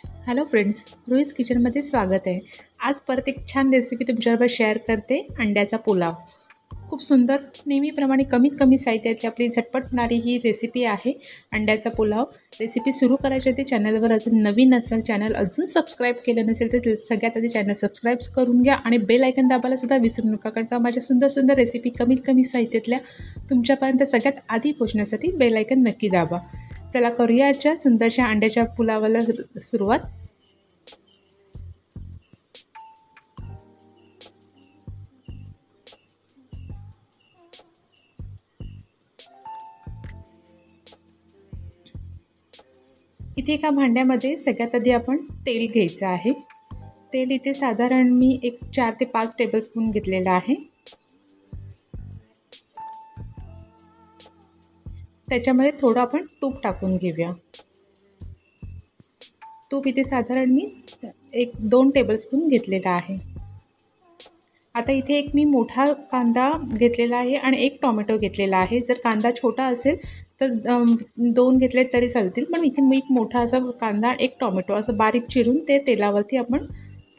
Hello friends, रुईज किचनमध्ये स्वागत आहे। आज परत एक छान रेसिपी तुमच्याबरोबर शेअर करते, अंड्याचा पुलाव। खूप सुंदर, नेहमीप्रमाणे कमीत कमी साहित्यातली आपली झटपट होणारी ही रेसिपी आहे, अंड्याचा पुलाव। रेसिपी सुरू करायच्या आधी चॅनलवर अजून नवीन असेल, चॅनल अजून सबस्क्राईब केलं नसेल तर सगळ्यात आधी चॅनल सबस्क्राईब करून घ्या आणि बेल आयकन दाबायला सुद्धा विसरू नका, कारण का माझ्या सुंदर सुंदर रेसिपी कमीत कमी साहित्यातल्या तुमच्यापर्यंत सगळ्यात आधी पोहोचण्यासाठी बेल आयकन नक्की दाबा। चला करूया आजच्या सुंदरशा अंड्याच्या पुलावाला सुरुवात। इथे एका भांड्यामध्ये सगळ्यात आधी आपण तेल घ्यायचं आहे। तेल इथे साधारण मी एक 4 ते 5 टेबलस्पून घेतलेलं आहे। त्याच्यामध्ये थोडं आपण तूप टाकून घेऊया। तूप इथे साधारण मी 1-2 टेबलस्पून घेतलेला आहे। आता इथे एक मी मोठा कांदा घेतलेला आहे आणि एक टोमॅटो घेतलेला आहे। जर कांदा छोटा असेल तर 2 घेतले तरी चालतील, पण इथे मी एक मोठा असा कांदा एक टोमॅटो असं बारीक चिरून ते तेलावरती आपण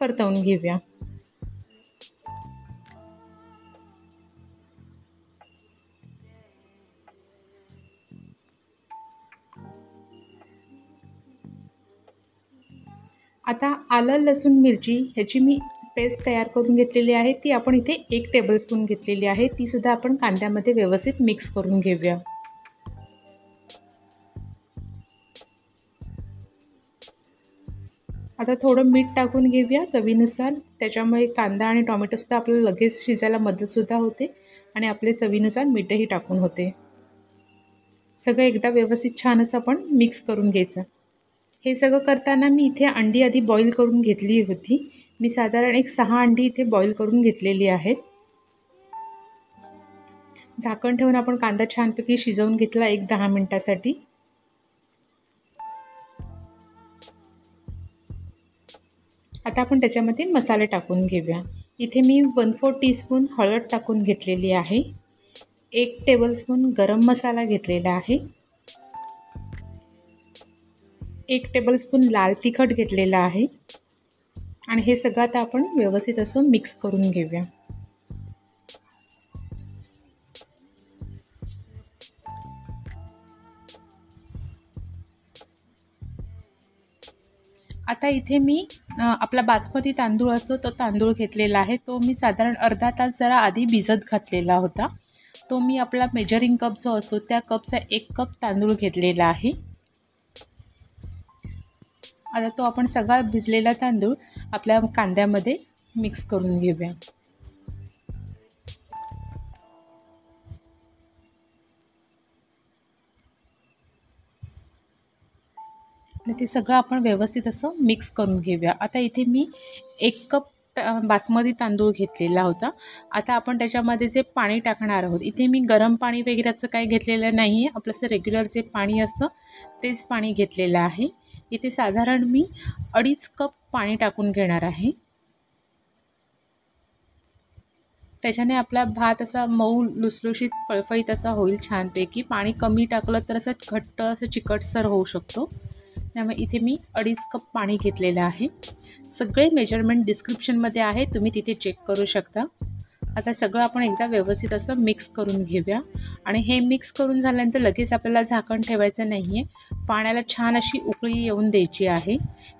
परतवून घेऊया। आता आलं लसूण मिरची ह्याची मी पेस्ट तयार करून घेतलेली आहे। ती आपण इथे 1 टेबलस्पून घेतलेली आहे। ती सुद्धा आपण कांद्यामध्ये व्यवस्थित मिक्स करून घेऊया। आता थोडं मीठ टाकून घेऊया चवीनुसार, त्याच्यामुळे कांदा आणि टोमॅटो सुद्धा आपल्याला लगेच शिजायला मदत सुद्धा होते आणि आपले चवीनुसार मीठही टाकून होते। सगळं एकदा व्यवस्थित छान असं आपण मिक्स करून घ्यायचं। हे सगळं करताना मी इथे अंडी आधी बॉईल करून घेतली होती। मी साधारण एक 6 अंडी इथे बॉईल करून घेतलेली आहेत। झाकण ठेवून आपण कांदा छानपैकी शिजवून घेतला 10 मिनिटांसाठी। आता आपण त्याच्यामध्ये मसाले टाकून घेऊया। इथे मी 1/4 टीस्पून हळद टाकून घेतलेली आहे। 1 टेबलस्पून गरम मसाला घेतलेला आहे। 1 टेबलस्पून लाल तिखट घेतलेला आहे आणि हे सगळं आता आपण व्यवस्थित असं मिक्स करून घेऊया। आता इथे मी आपला बासमती तांदूळ असतो तो तांदूळ घेतलेला आहे। तो मी साधारण अर्धा तास जरा आधी भिजत घातलेला होता। तो मी आपला मेजरिंग कप जो असतो त्या कपचा 1 कप तांदूळ घेतलेला आहे। आता तो आपण सगळा भिजलेला तांदूळ आपल्या कांद्यामध्ये मिक्स करून घेऊया। आणि ते सगळं आपण व्यवस्थित असं मिक्स करून घेऊया। आता इथे मी 1 कप बासमती तांदूळ घेतलेला होता। आता आपण त्याच्यामध्ये जे पाणी टाकणार आहोत, इथे मी गरम पाणी वगैरे असं काही घेतलेलं नाही आहे। आपलं असं रेग्युलर जे पाणी असतं तेच पाणी घेतलेलं आहे। इथे साधारण मी 2.5 कप पाणी टाकून घेणार आहे। त्याच्याने आपला भात असा मऊ लुसलुशीत फळफळीत असा होईल छानपैकी। पाणी कमी टाकलं तर असं घट्ट असं चिकटसर होऊ शकतो। त्यामुळे इथे मी 2.5 कप पाणी घेतलेलं आहे। सगळे मेजरमेंट डिस्क्रिप्शनमध्ये आहे, तुम्ही तिथे चेक करू शकता। आता सगळं आपण एकदा व्यवस्थित असं मिक्स करून घेऊया आणि हे मिक्स करून झाल्यानंतर लगेच आपल्याला झाकण ठेवायचं नाही आहे। पाण्याला छान अशी उकळी येऊन द्यायची आहे।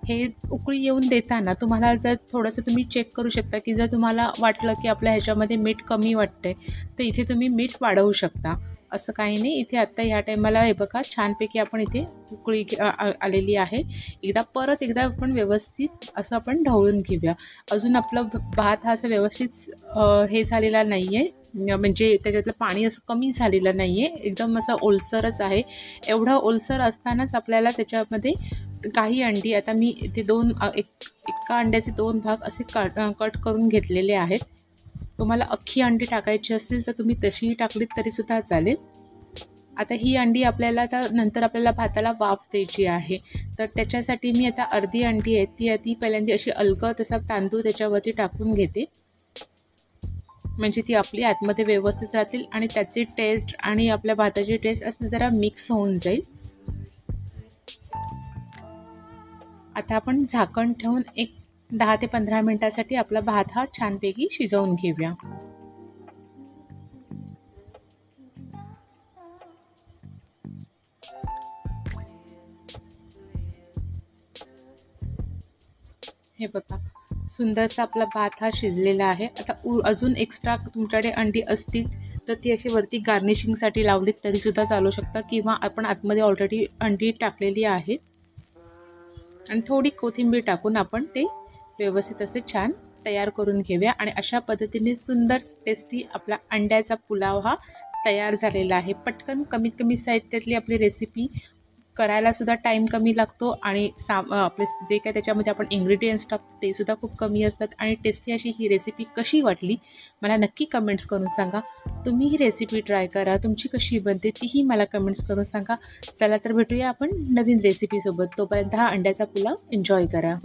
हे उकळी येऊन देताना तुम्हाला जर थोडंसं तुम्ही चेक करू शकता की जर तुम्हाला वाटलं की आपल्या ह्याच्यामध्ये मीठ कमी वाटते तर इथे तुम्ही मीठ वाढवू शकता, असं काही नाही। इथे आत्ता ह्या टायमाला हे बघा छानपैकी आपण इथे उकळी आलेली आहे। परत एकदा आपण व्यवस्थित असं आपण ढवळून घेऊया। अजून आपलं भात हा असं व्यवस्थित हे झालेला नाही आहे, म्हणजे त्याच्यातलं पाणी असं कमी झालेलं नाही आहे, एकदम असं ओलसरच आहे। एवढं ओलसर असतानाच आपल्याला त्याच्यामध्ये काही अंडी, आता मी इथे एका अंड्याचे 2 भाग असे कट करून घेतलेले आहेत। तुम्हाला अख्खी अंडी टाकायची असतील तर तुम्ही तशीही टाकलीत तरीसुद्धा चालेल। आता ही अंडी आपल्याला नंतर आपल्याला भाताला वाफ द्यायची आहे, तर त्याच्यासाठी मी आता अर्धी अंडी आहे ती आधी पहिल्यांदा अशी अलगद असा तांदूळ त्याच्यावरती टाकून घेते, म्हणजे ती आपली आतमध्ये व्यवस्थित राहतील आणि त्याची टेस्ट आणि आपल्या भाताची टेस्ट असं जरा मिक्स होऊन जाईल। आता आपण झाकण ठेवून एक 10 ते 15 मिनिटासाठी आपला भात हा छानपैकी शिजवून घेऊया. हे बघा, सुंदरसा आपला भात हा शिजलेला आहे. आता अजून एक्स्ट्रा तुमच्याकडे अंडी असतील तर ती अशी वरती गार्निशिंगसाठी लावलीत तरीसुद्धा चालू शकता, किंवा आपण आतमध्ये ऑलरेडी अंडी टाकलेली आहेत आणि थोडी कोथिंबीर टाकून आपण ते व्यवस्थित असे छान तयार करून घेऊया. आणि अशा पद्धतीने सुंदर टेस्टी आपला अंड्याचा पुलाव हा तयार झालेला आहे. पटकन कमीत कमी साहित्यातली आपली रेसिपी, करायलासुद्धा टाईम कमी लागतो आणि आपले जे काय त्याच्यामध्ये आपण इन्ग्रेडियंट्स टाकतो ते सुद्धा खूप कमी असतात. आणि टेस्टी अशी ही रेसिपी कशी वाटली मला नक्की कमेंट्स करून सांगा. तुम्ही ही रेसिपी ट्राय करा, तुमची कशी बनते तीही मला कमेंट्स करून सांगा. चला तर भेटूया आपण नवीन रेसिपीसोबत. तोपर्यंत हा अंड्याचा पुलाव एन्जॉय करा.